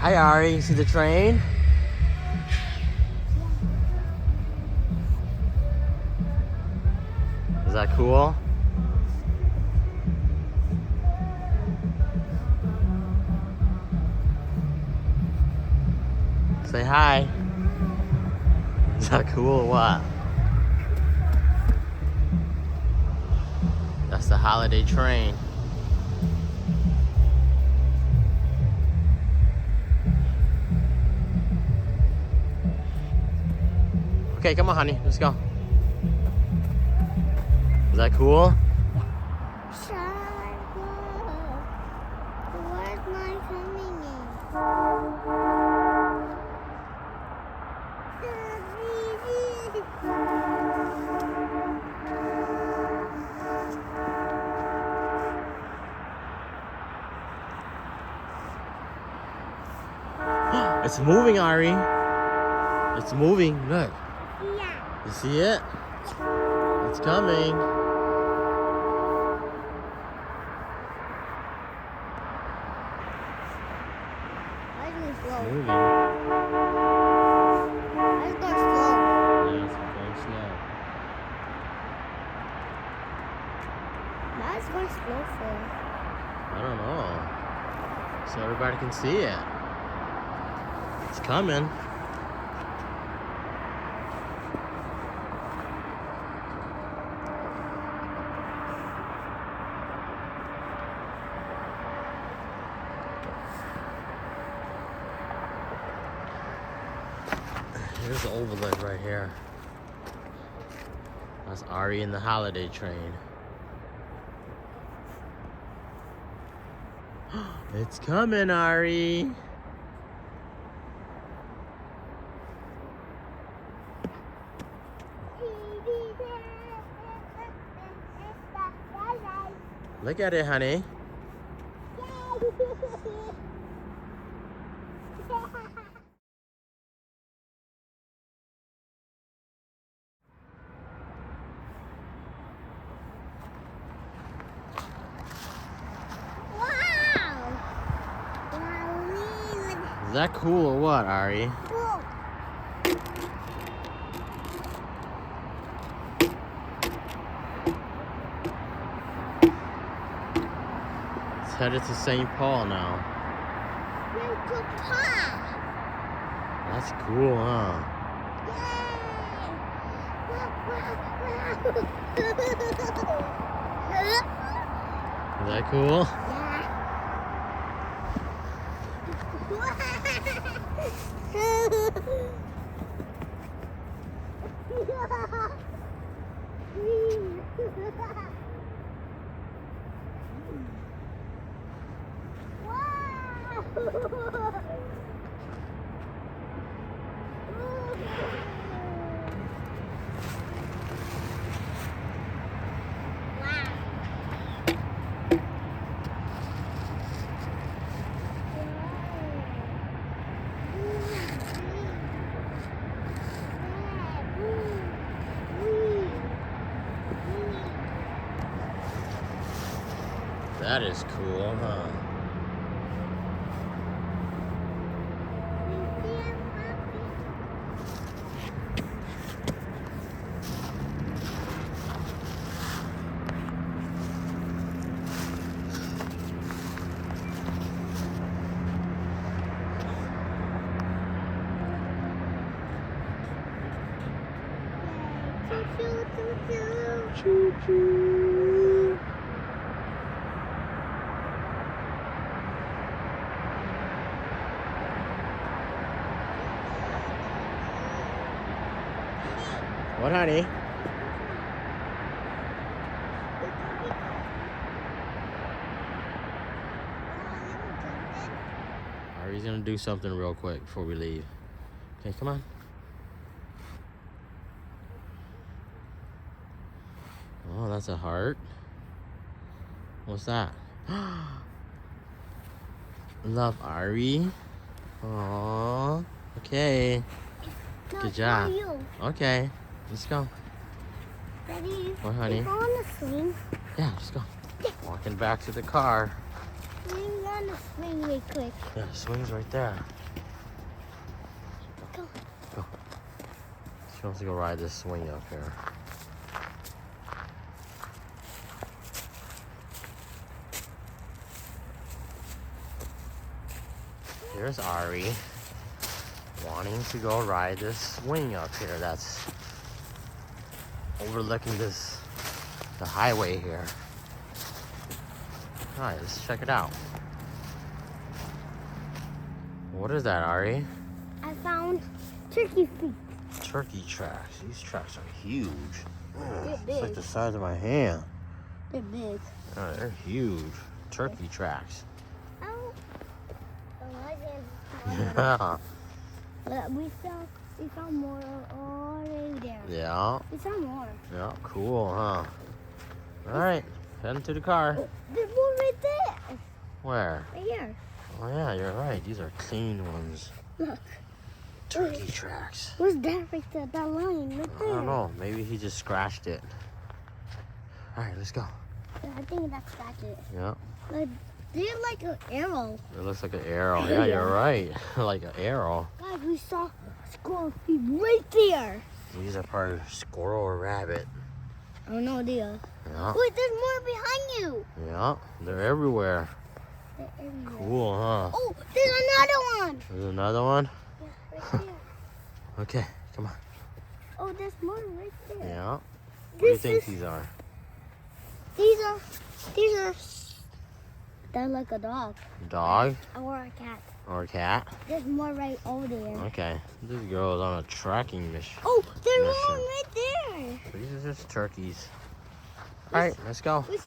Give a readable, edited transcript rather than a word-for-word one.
Hi, Ari. You see the train? Is that cool? Say hi. Is that cool or what? That's the holiday train. Okay, come on, honey. Let's go. Is that cool? Where's my coming It's moving, Ari. It's moving. Look. Yeah. You see it? It's coming. Why is it It's slow? moving. Why is it going slow? Yeah, it's going slow. Why is it going slow for? I don't know. So everybody can see it. It's coming. Here's the overlook right here. That's Ari in the holiday train. It's coming, Ari. Look at it, honey. Is that cool or what, Ari? It's headed to St. Paul now. That's cool, huh? Is that cool? That is cool, huh? Choo-choo. What, honey? Ari's gonna do something real quick before we leave. Okay, come on. Oh, that's a heart. What's that? Love, Ari. Aww. Okay. Good job. Okay, let's go. Daddy, What, honey? you go on the swing? Yeah, let's go. Walking back to the car. Yeah. on the swing really quick. Yeah, the swing's right there. Go. She wants to go ride this swing up here. Here's Ari wanting to go ride this swing up here. That's overlooking the highway here. All right, let's check it out. What is that, Ari? I found turkey feet. Turkey tracks. These tracks are huge. They're It's big. like the size of my hand. They're big. Oh, they're huge. Turkey tracks. Oh. My hand's Yeah. But we found more all right there. Yeah. We found more. Yeah. Cool, huh? All right. Heading to the car. Oh, there's more right there. Where? Right here. Oh, yeah, you're right. These are clean ones. Look. Turkey tracks. What's that right there? That line right I there. don't know. Maybe he just scratched it. All right, let's go. I think that's it. Yeah. Like, they're like an arrow. It looks like an arrow. Yeah, you're right. Like an arrow. Guys, we saw squirrel feet right there. These are probably squirrel or rabbit. Oh no, dear. Yeah. Wait, there's more behind you. Yeah. They're everywhere. They're everywhere. Cool, huh? Oh, there's another one. There's another one. Yeah, right there. Okay, come on. Oh, there's more right there. Yeah. What do you This think is- these are? These are. They're like a dog Dog or a cat. or a cat? There's more right over there. Okay. This girl is on a tracking mission. Oh, there's Mission. one right there. These are just turkeys. All right, let's go.